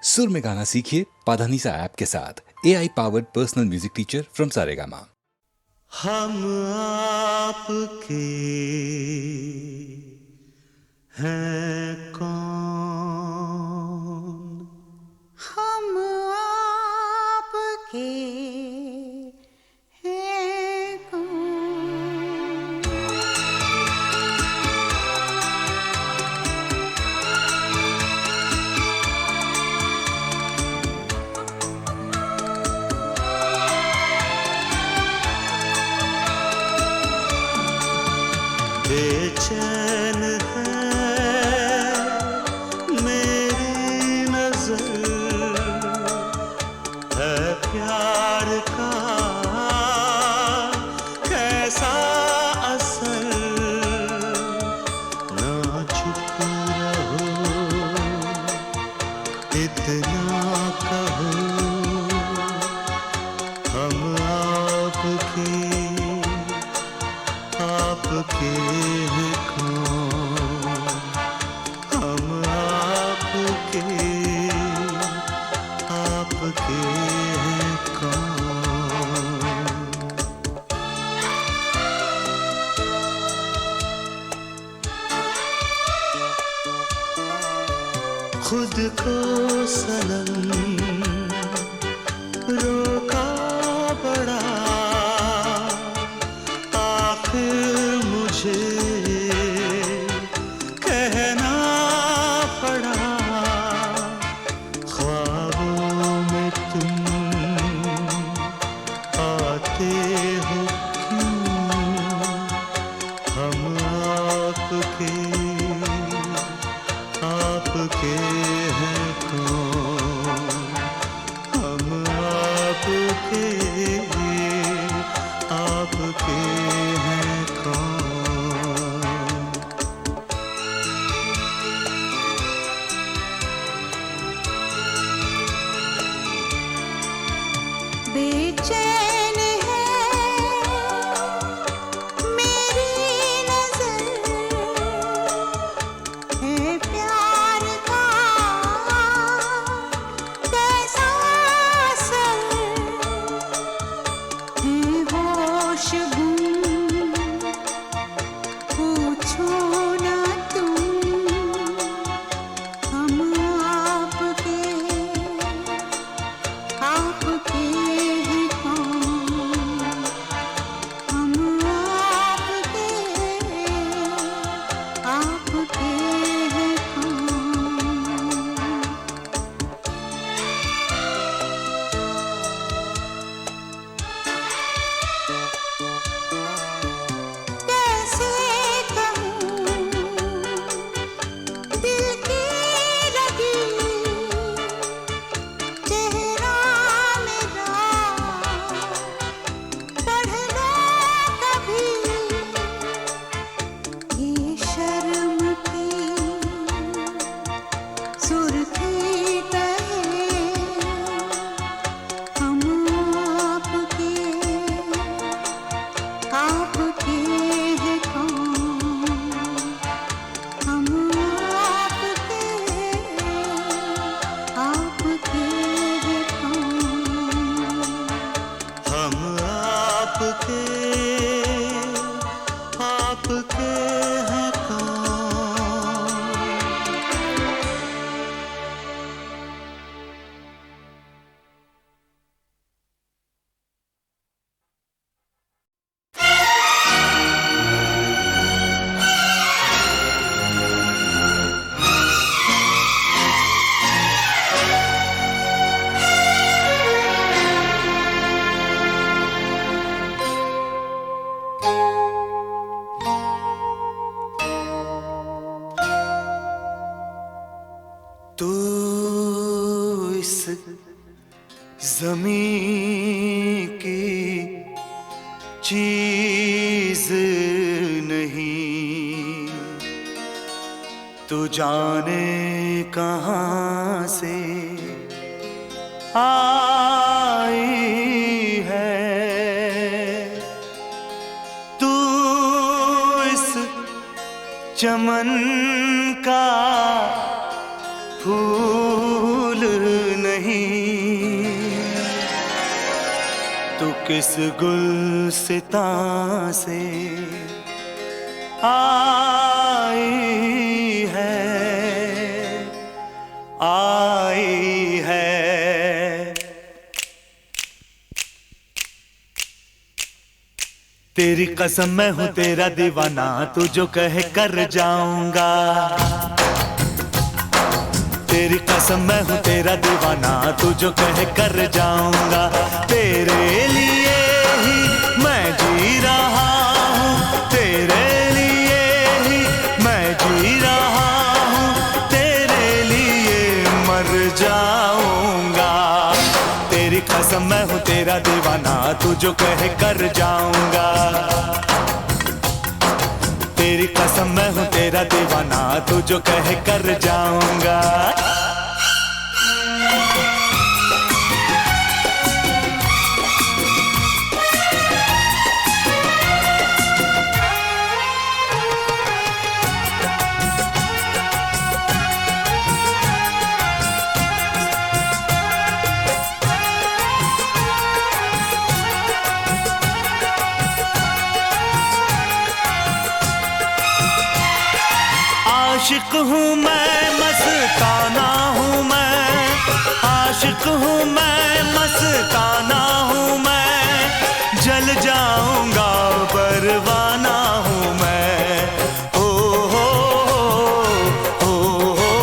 सुर में गाना सीखिए पाधानीसा ऐप के साथ। AI powered personal music teacher from Saregama. हम आपके हैं कौन, हम आपके हैं कौन। बेचैन है मेरी नजर, है प्यार का कैसा असर। ना चुप रहो, इतना कहो, हम आपके हैं कौन, हम आपके हैं कौन। खुद को सनम रोका बड़ा, आखिर मुझे कहना पड़ा। ख्वाबों में तुम आते हो क्यों, हम आपके हैं कौन, हम आपके हैं कौन। बेचैन है मेरी नजर, है प्यार का कैसा असर। है होश गुम, पूछो ना तुम, हम आपके हैं कौन, हम आपके हैं कौन। कैसे कहूँ दिल की लगी, चेहरा मेरा पढ़ लो कभी। ये शर्म की सुर्खी कहे, हम आपके हैं कौन, हम आपके हैं कौन। हम आपके हैं कौन। तू इस ज़मीं की चीज़ नहीं, तू जाने कहाँ से आई है। तू इस चमन का फूल नहीं, तू किस गुलसिता से आई है। तेरी कसम मैं हूँ तेरा दीवाना, तू जो कहे कर जाऊंगा। तेरी कसम मैं हूँ तेरा दीवाना, तू जो कहे कर जाऊंगा। तेरे लिए ही मैं जी रहा हूँ, तेरे लिए ही मैं जी रहा हूँ, तेरे लिए मर जाऊंगा। तेरी कसम मैं हूँ तेरा दीवाना, तू जो कहे कर जाऊंगा। तेरी कसम मैं हूँ तेरा दीवाना, तू जो कहे कर जाऊंगा। आशिक हूँ मैं, मस्ताना हूँ मैं, आशिक हूँ मैं, मस्ताना हूँ मैं, जल जाऊंगा परवाना हूँ मैं। ओ हो हो हो।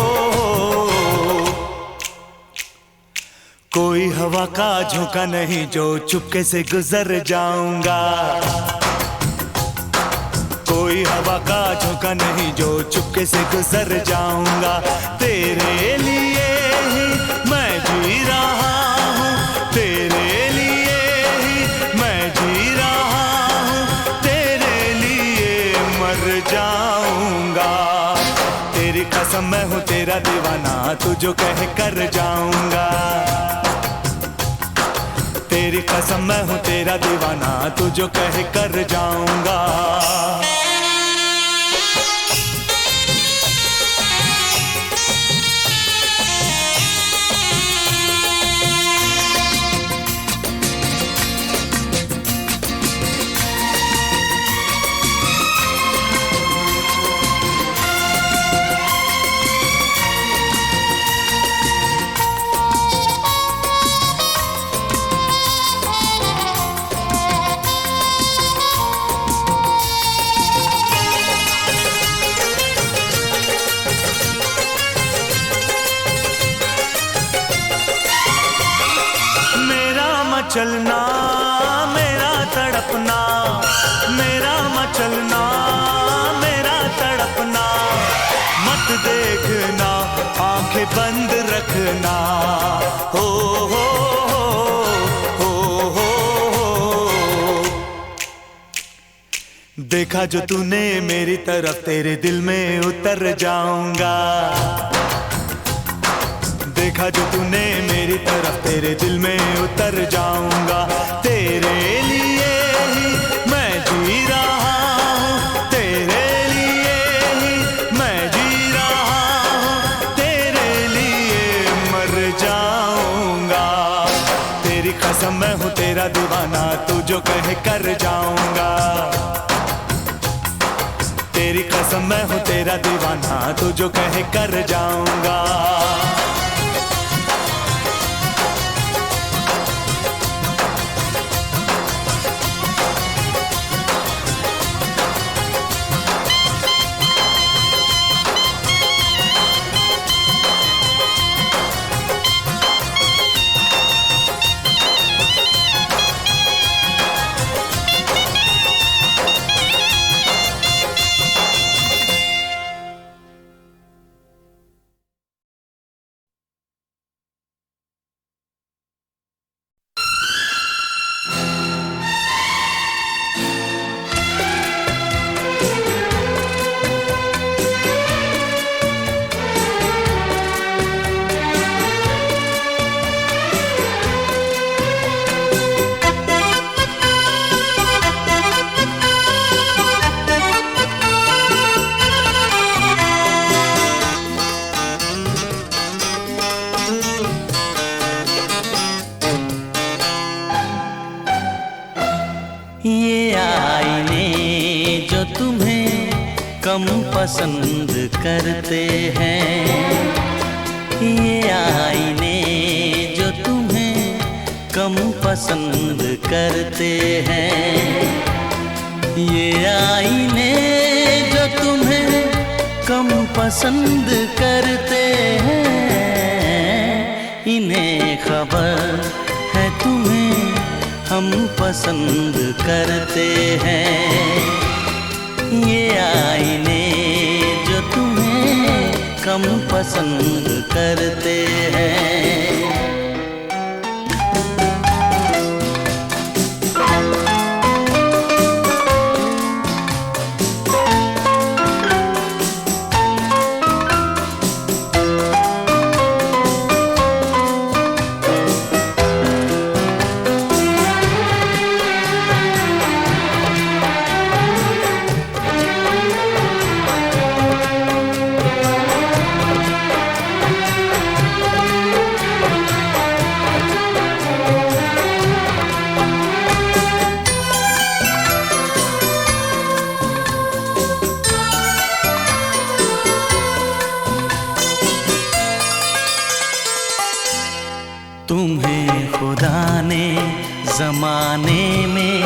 कोई हवा का झोंका नहीं जो चुपके से गुजर जाऊंगा। कोई हवा का झोंका नहीं जो चुपके से गुजर जाऊंगा। तेरे लिए ही मैं जी रहा हूँ, तेरे लिए ही मैं जी रहा हूँ, तेरे लिए मर जाऊंगा। तेरी कसम मैं हूँ तेरा दीवाना, तू जो कहे कर जाऊंगा। तेरी कसम मैं हूँ तेरा दीवाना, तू जो कहे कर जाऊंगा। मचलना मेरा तड़पना, मेरा मचलना मेरा तड़पना, मत देखना आंखें बंद रखना। हो हो हो हो हो। देखा जो तूने मेरी तरफ, तेरे दिल में उतर जाऊंगा। देखा जो तूने मेरी तरफ, तेरे दिल में उतर जाऊंगा। तेरे लिए ही मैं जी रहा हूँ, तेरे लिए ही मैं जी रहा हूँ, तेरे लिए मर जाऊंगा। तेरी कसम मैं हूँ तेरा दीवाना, तू जो कहे कर जाऊंगा। तेरी कसम मैं हूँ तेरा दीवाना, तू जो कहे कर जाऊंगा। कम पसंद करते हैं। ये आईने जो तुम्हें कम पसंद करते हैं, ये आईने जो तुम्हें कम पसंद करते हैं, इन्हें खबर है तुम्हें हम पसंद करते हैं। ये आईने जो तुम्हें कम पसंद करते हैं। तुम्हें खुदा ने ज़माने में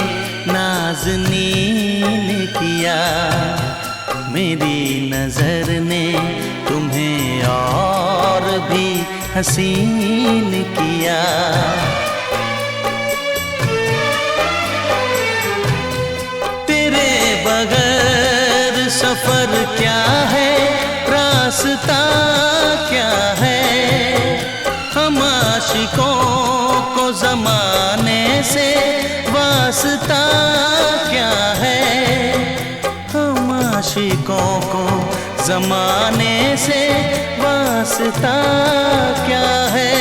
नाज़नीन किया, मेरी नज़र ने तुम्हें और भी हसीन किया। तेरे बगैर सफ़र क्या है, रास्ता क्या है, हम आशिकों को ज़माने से वास्ता क्या है, हम आशिकों को ज़माने से वास्ता क्या है,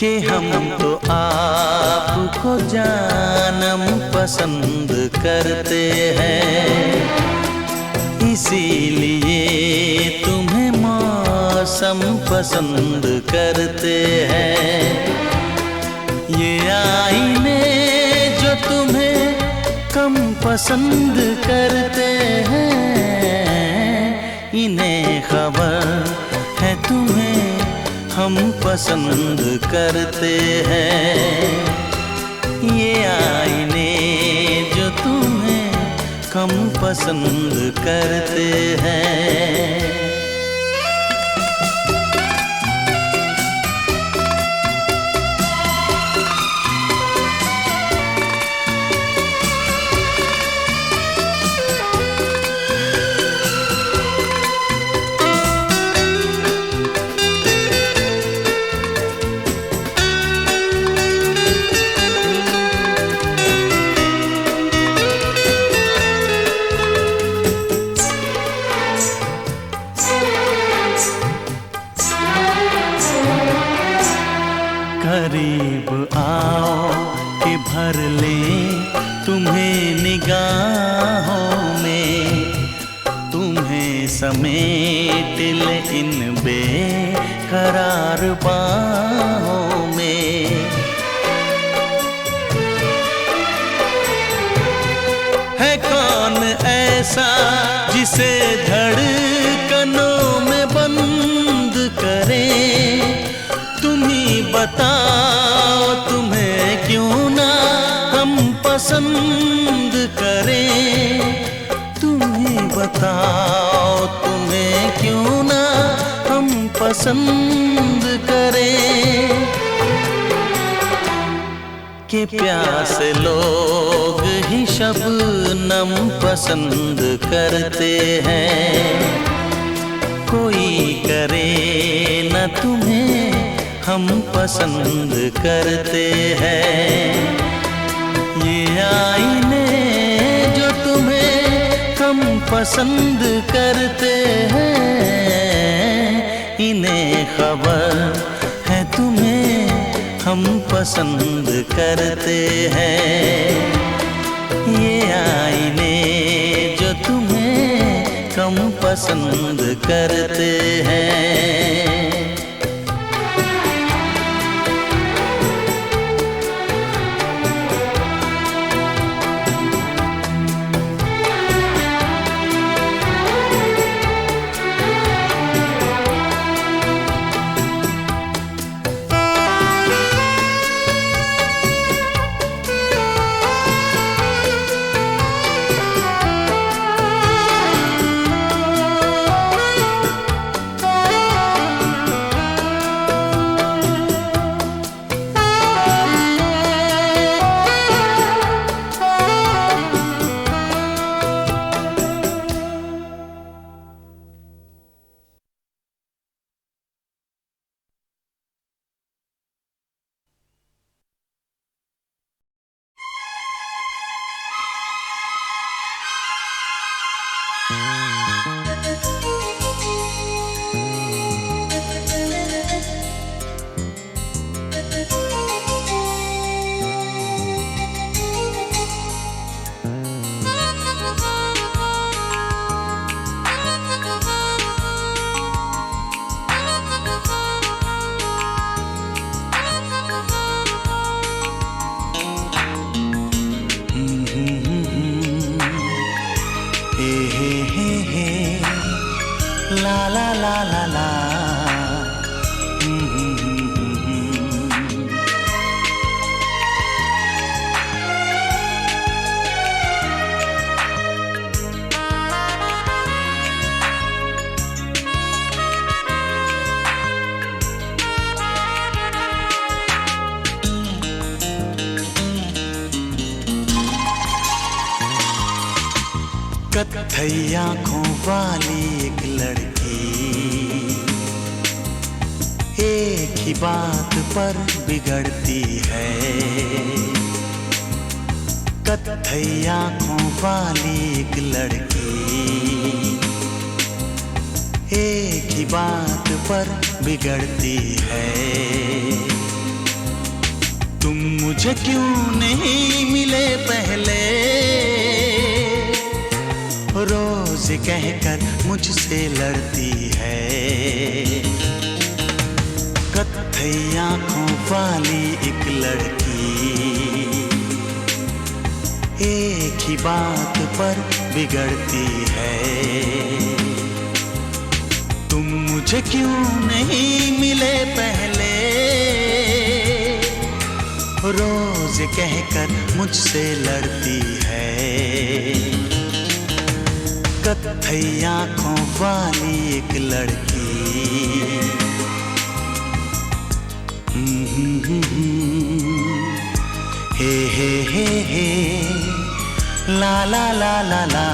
कि हम तो आपको जानम पसंद करते हैं, इसीलिए तुम्हें मौसम पसंद करते हैं। ये आईने जो तुम्हें कम पसंद करते हैं, इन्हें खबर है तुम्हें हम पसंद करते हैं। ये आईने जो तुम्हें कम पसंद करते हैं। करीब आओ कि भर ले तुम्हें निगाहों में, तुम्हें समेट ले इन बेकरार बाहों में। है कौन ऐसा जिसे धड़कनों में बंद करें, तुम्ही बताओ तुम्हें क्यों ना हम पसंद करें, तुम्ही बताओ तुम्हें क्यों ना हम पसंद करें, कि प्यासे लोग ही शबनम पसंद करते हैं, कोई करे न तुम्हें हम पसंद करते हैं। ये आईने जो तुम्हें कम पसंद करते हैं, इन्हें खबर है तुम्हें हम पसंद करते हैं। ये आईने जो तुम्हें कम पसंद करते हैं। ला ला ला ला ला कत्थई आंखों वाली एक लड़की एक ही बात पर बिगड़ती है। कत्थई आंखों वाली एक लड़की एक ही बात पर बिगड़ती है। तुम मुझे क्यों नहीं मिले पहले, रोज कहकर मुझसे लड़ती है। कत्थई आंखों वाली एक लड़की एक ही बात पर बिगड़ती है। तुम मुझे क्यों नहीं मिले पहले, रोज कहकर मुझसे लड़ती है। कत्थई आंखों वाली एक लड़की हे ला ला ला ला ला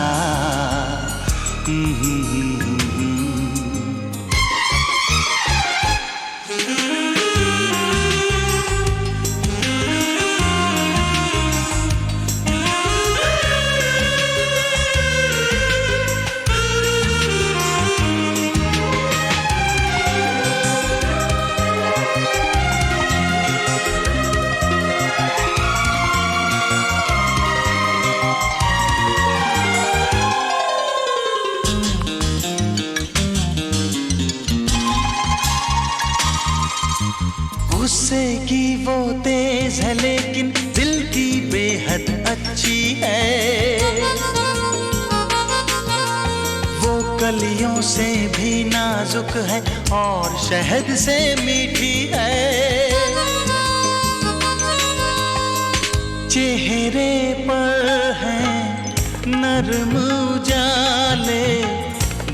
गुस्से की वो तेज है लेकिन दिल की बेहद अच्छी है। वो कलियों से भी नाजुक है और शहद से मीठी है। चेहरे पर है नरम उजाले,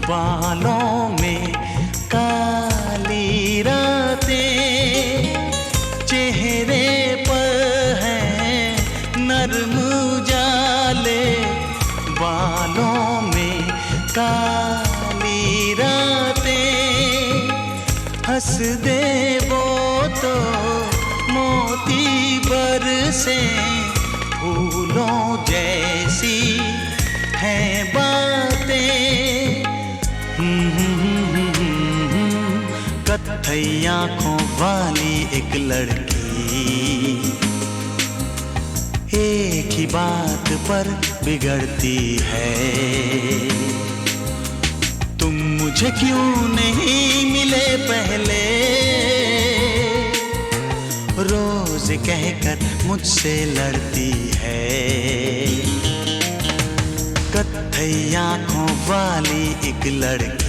बालों में काली रातें। चेहरे पर है नरम उजाले, बालों में काली रातें। हंस दे वो तो मोती बरसे, फूलों जैसी हैं बातें। कत्थई आंखों वाली एक लड़की एक ही बात पर बिगड़ती है। तुम मुझे क्यों नहीं मिले पहले, रोज कहकर मुझसे लड़ती है। कत्थई आंखों वाली एक लड़की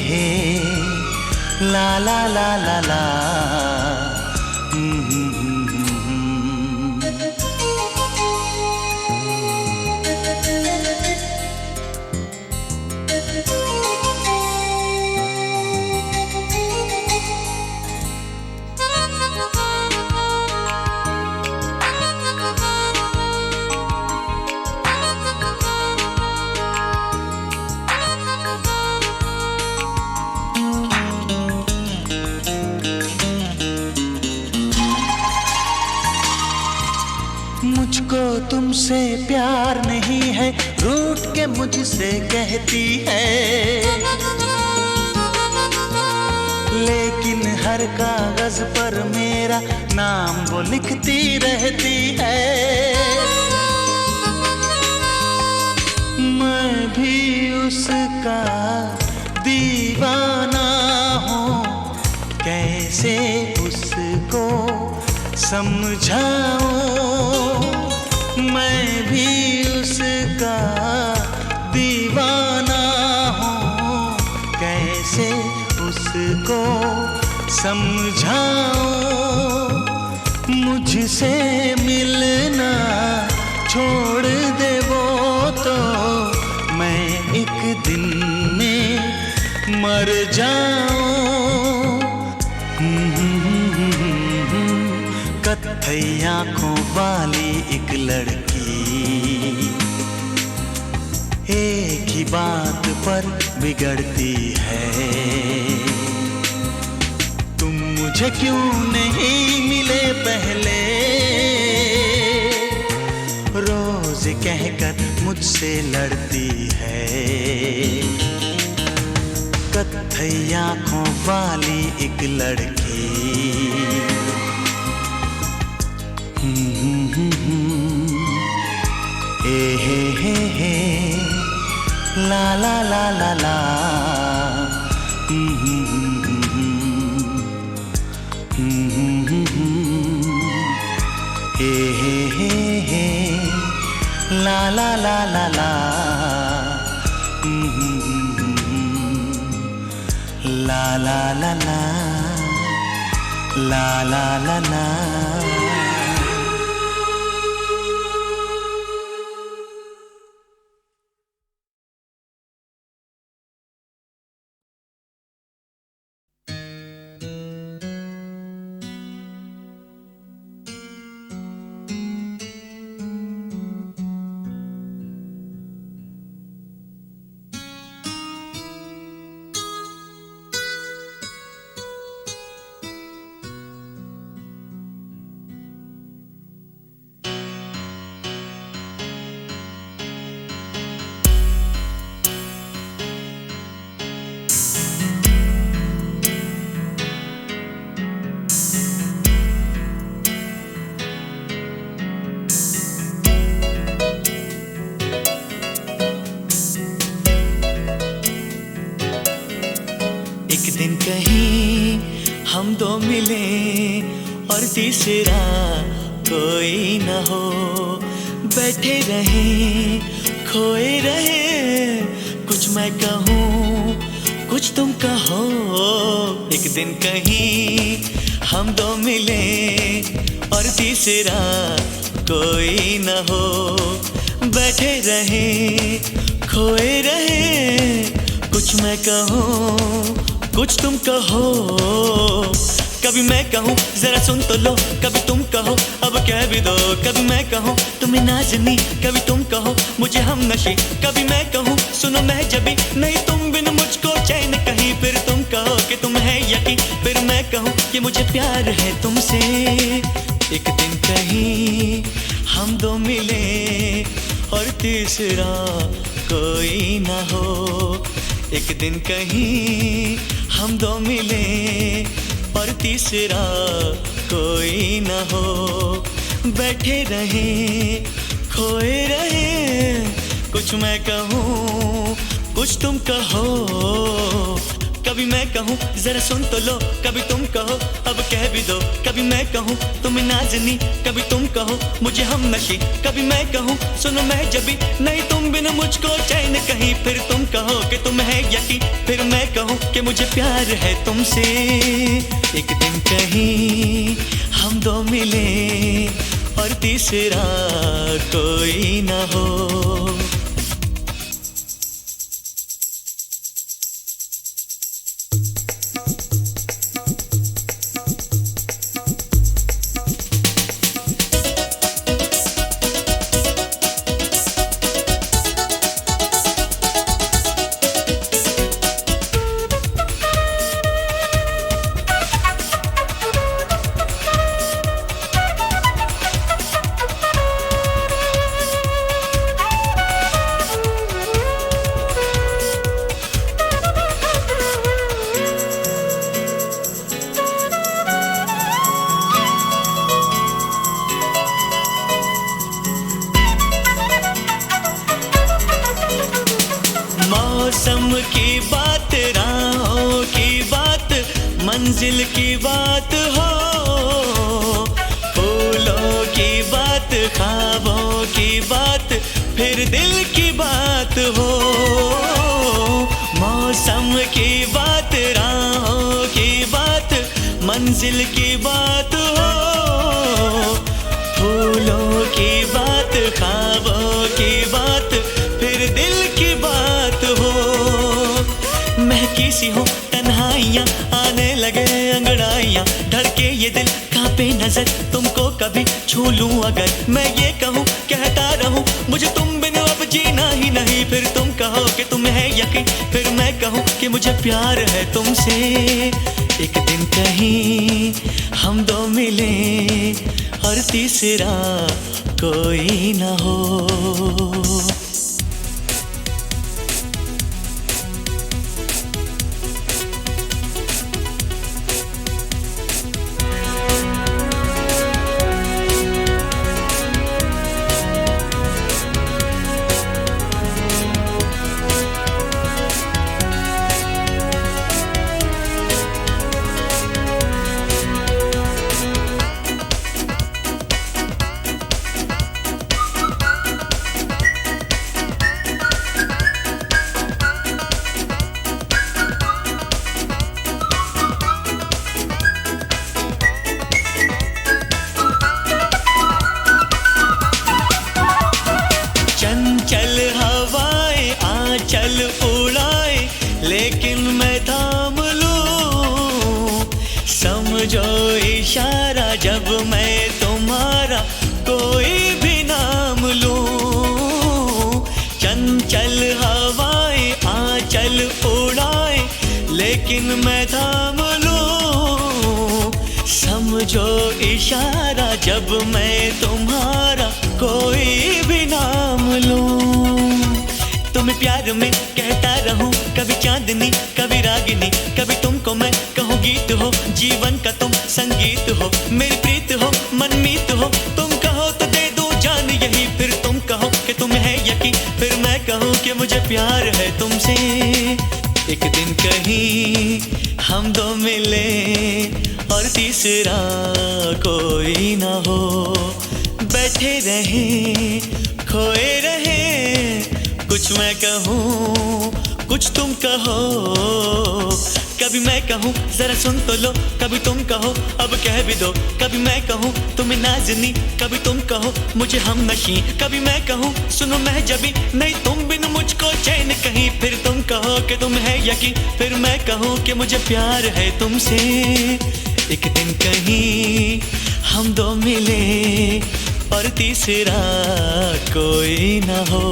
हे ला ला ला ला ला रूठ के मुझसे कहती है, लेकिन हर कागज पर मेरा नाम वो लिखती रहती है। मैं भी उसका दीवाना हूँ, कैसे उसको समझाऊं। मैं भी उसका दीवाना हूँ, कैसे उसको समझाऊं। मुझसे मिलना छोड़ दे वो तो मैं एक दिन में मर जाऊं। कत्थई आंखों वाली एक लड़की एक ही बात पर बिगड़ती है, तुम मुझे क्यों नहीं मिले पहले। रोज कहकर मुझसे लड़ती है, कत्थई आंखों वाली एक लड़की। हे ला ला ला ला ला। हे ला ला ला ला ला। ला ला ला ला ला ला ला ला। दिन कहीं हम दो मिले और तीसरा कोई न हो, बैठे रहे खोए रहे, कुछ मैं कहूँ कुछ तुम कहो। एक दिन कहीं हम दो मिले और तीसरा कोई न हो, बैठे रहे खोए रहे, कुछ मैं कहूँ कुछ तुम कहो। कभी मैं कहूँ जरा सुन तो लो, कभी तुम कहो अब कह भी दो। कभी मैं कहूँ तुम्हें नाज़नी, कभी तुम कहो मुझे हम नशी। कभी मैं कहूँ सुनो मैं जबी, नहीं तुम बिन मुझको चैन कहीं। फिर तुम कहो कि तुम है यकीन, फिर मैं कहूँ कि मुझे प्यार है तुमसे। एक दिन कहीं हम दो मिले और तीसरा कोई ना हो। एक दिन कहीं हम दो मिले और तीसरा कोई न हो, बैठे रहे खोए रहे, कुछ मैं कहूँ कुछ तुम कहो। कभी मैं कहूँ जरा सुन तो लो, कभी तुम कहो अब कह भी दो। कभी मैं कहूँ तुम्हें नाज़नी, कभी तुम कहो मुझे हम नशी। कभी मैं कहूँ सुनो मैं जबी, नहीं तुम बिन मुझको चैन कहीं। फिर तुम कहो कि तुम है यकीन, फिर मैं कहूँ कि मुझे प्यार है तुमसे। एक दिन कहीं हम दो मिले और तीसरा कोई ना हो। मौसम की बात, राहों की बात, मंजिल की बात हो, फूलों की बात, ख्वाबों की बात, फिर दिल की बात हो। मौसम की बात, राहों की बात, मंजिल की बात हो, फूलों की बात, ख्वाबों की बात, फिर दिल की बात हो। महकी सी हो तन्हाइयाँ, आने लगे अंगड़ाइयाँ, धड़के ये दिल, कांपे नजर, तुमको कभी छू लूं अगर। मैं ये कहूँ कहता रहूँ, मुझे तुम बिन अब जीना ही नहीं। फिर तुम कहो कि तुम्हें है यकीन, फिर मैं कहूँ कि मुझे प्यार है तुमसे। एक दिन कहीं हम दो मिले और तीसरा कोई ना हो। चंचल हवाएं आंचल उड़ाए, लेकिन मैं थाम लूं। समझो इशारा जब मैं तुम्हारा कोई भी नाम लूं। चंचल हवाएं आंचल उड़ाए, लेकिन मैं थाम लूं। समझो इशारा जब मैं तुम्हारा कोई भी नाम लूं। तुम्हें प्यार में कहता रहूं, कभी चांदनी कभी रागिनी, कभी तुमको मैं कहूँ गीत हो, जीवन का तुम संगीत हो, मेरी प्रीत हो मनमीत हो। तुम कहो तो दे दूं जान यही, फिर तुम कहो कि तुम्हें है यकीन, फिर मैं कहूँ कि मुझे प्यार है तुमसे। एक दिन कहीं हम दो मिले और तीसरा कोई ना हो। बैठे रहे खोए रहे, कुछ मैं कहूँ कुछ तुम कहो। कभी मैं कहूँ जरा सुन तो लो, कभी तुम कहो अब कह भी दो। कभी मैं कहूँ तुम्हें नाज़नी, कभी तुम कहो मुझे हमनशी। कभी मैं कहूँ सुनो महजबी, नहीं तुम बिन मुझको चैन कहीं। फिर तुम कहो कि तुम है यकीन, फिर मैं कहूँ कि मुझे प्यार है तुमसे। एक दिन कहीं हम दो मिले और तीसरा कोई ना हो।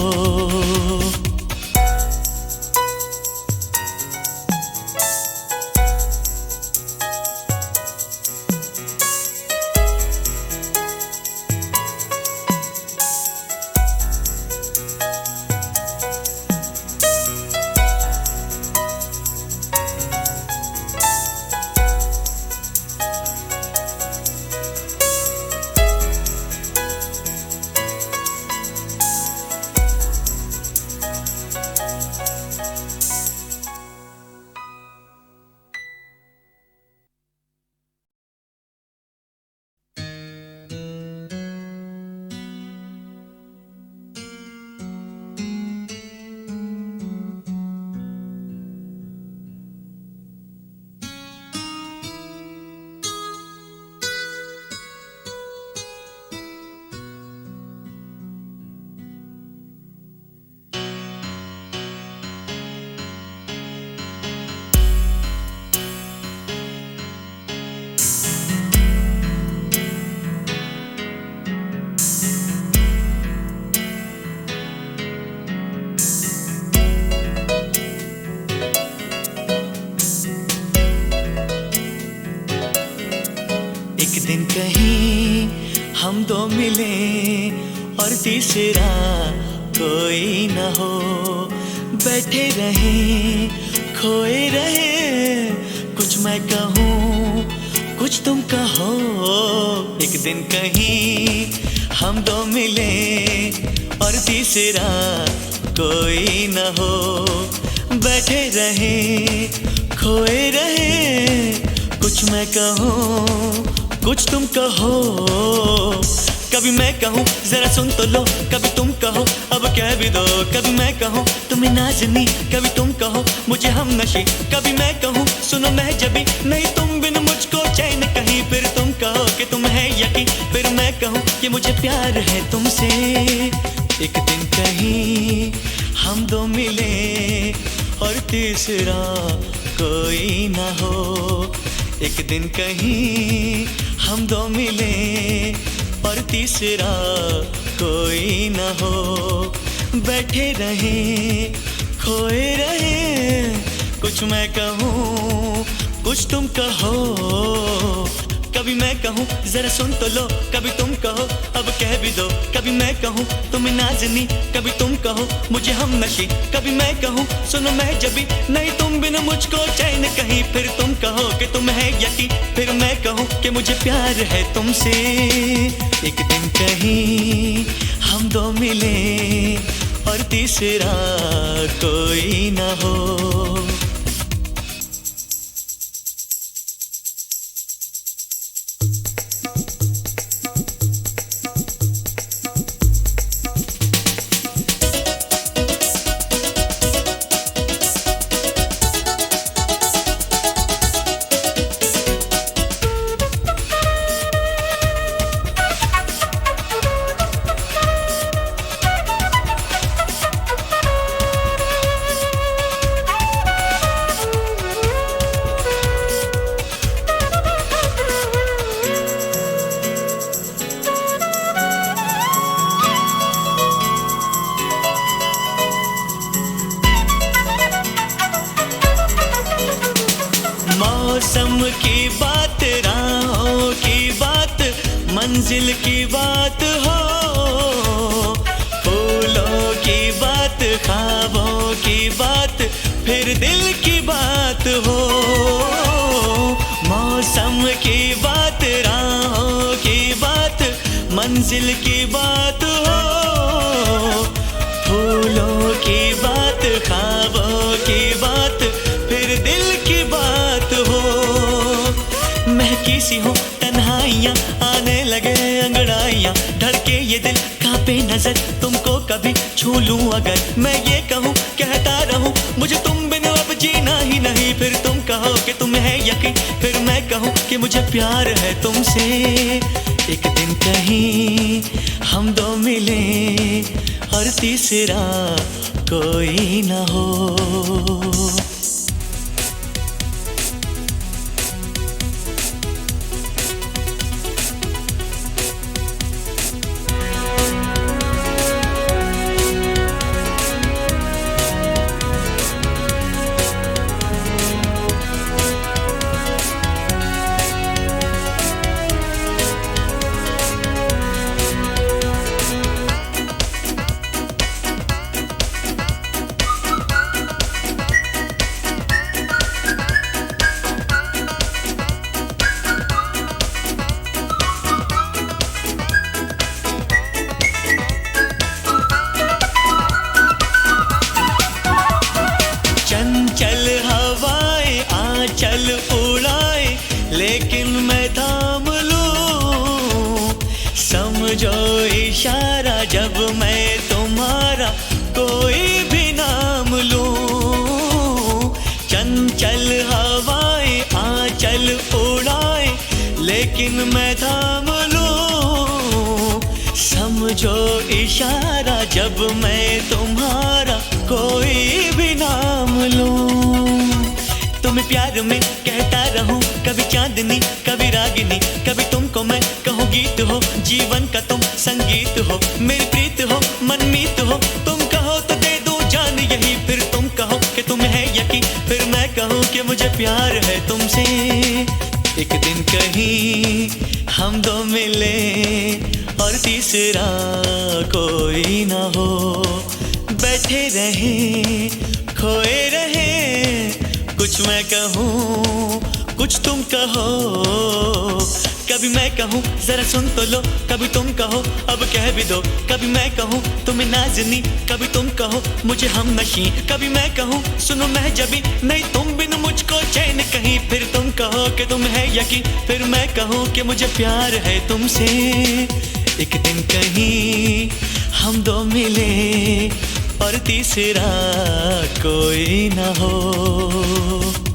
दिन कहीं हम दो मिले और तीसरा कोई न हो। बैठे रहे खोए रहे, कुछ मैं कहूँ कुछ तुम कहो। एक दिन कहीं हम दो मिले और तीसरा कोई न हो। बैठे रहे खोए रहे, कुछ मैं कहूँ कुछ तुम कहो। कभी मैं कहूँ जरा सुन तो लो, कभी तुम कहो अब कह भी दो। कभी मैं कहूँ तुम्हें नाज़नी, कभी तुम कहो मुझे हम नशी। कभी मैं कहूँ सुनो मैं जबी, नहीं तुम बिन मुझको चैन कहीं। फिर तुम कहो कि तुम है यकीन, फिर मैं कहूँ कि मुझे प्यार है तुमसे। एक दिन कहीं हम दो मिले और तीसरा कोई ना हो। एक दिन कहीं हम दो मिले और तीसरा कोई ना हो। बैठे रहे खोए रहे, कुछ मैं कहूँ कुछ तुम कहो। कभी मैं कहूँ जरा सुन तो लो, कभी तुम कहो अब कह भी दो। कभी मैं कहूँ तुम्हें नाज़नी, कभी तुम कहो मुझे हम नशी। कभी मैं कहूँ सुनो मैं जबी, नहीं तुम बिन मुझको चैन कहीं। फिर तुम कहो कि तुम है यकीन, फिर मैं कहूँ कि मुझे प्यार है तुमसे। एक दिन कहीं हम दो मिले और तीसरा कोई ना हो। मौसम की बात, राहों की बात, मंजिल की बात हो। फूलों की बात, ख्वाबों की बात, फिर दिल की बात हो। मौसम की बात, राहों की बात, मंजिल की बात हो। फूलों की बात, ख्वाबों की बात, फिर दिल की बात हो। महकी सी हो तन्हाइयाँ, आने लगे अंगड़ाइयाँ, धड़के ये दिल कांपे नजर, तुमको कभी छू लूं अगर। मैं ये कहूँ कहता रहूं मुझे तुम बिन अब जीना ही नहीं। फिर तुम कहो कि तुम है यकीन, फिर मैं कहूँ कि मुझे प्यार है तुमसे। एक दिन कहीं हम दो मिले और तीसरा कोई ना हो। चल उड़ाए लेकिन मैं थाम लूं। समझो इशारा जब मैं तुम्हारा कोई भी नाम लूं। चंचल हवाएं आंचल उड़ाए लेकिन मैं थाम लूं। समझो इशारा जब मैं तुम्हारा कोई भी नाम लूं। तुम्हें प्यार में कहता रहूं कभी चांदनी कभी रागिनी। कभी तुमको मैं कहूँ गीत हो जीवन का तुम संगीत हो। मेरी प्रीत हो मनमीत हो तुम कहो तो दे दूं जान यही। फिर तुम कहो कि तुम है यकीन फिर मैं कहूँ कि मुझे प्यार है तुमसे। एक दिन कहीं हम दो मिले और तीसरा कोई ना हो। बैठे रहे खोए रहे कुछ मैं कहूँ कुछ तुम कहो। कभी मैं कहूँ जरा सुन तो लो, कभी तुम कहो अब कह भी दो। कभी मैं कहूँ तुम्हें नाज़नी, कभी तुम कहो मुझे हम नशी। कभी मैं कहूँ सुनो मैं जबी, नहीं तुम बिन मुझको चैन कहीं। फिर तुम कहो कि तुम है यकीन, फिर मैं कहूँ कि मुझे प्यार है तुमसे। एक दिन कहीं हम दो मिले और तीसरा कोई ना हो।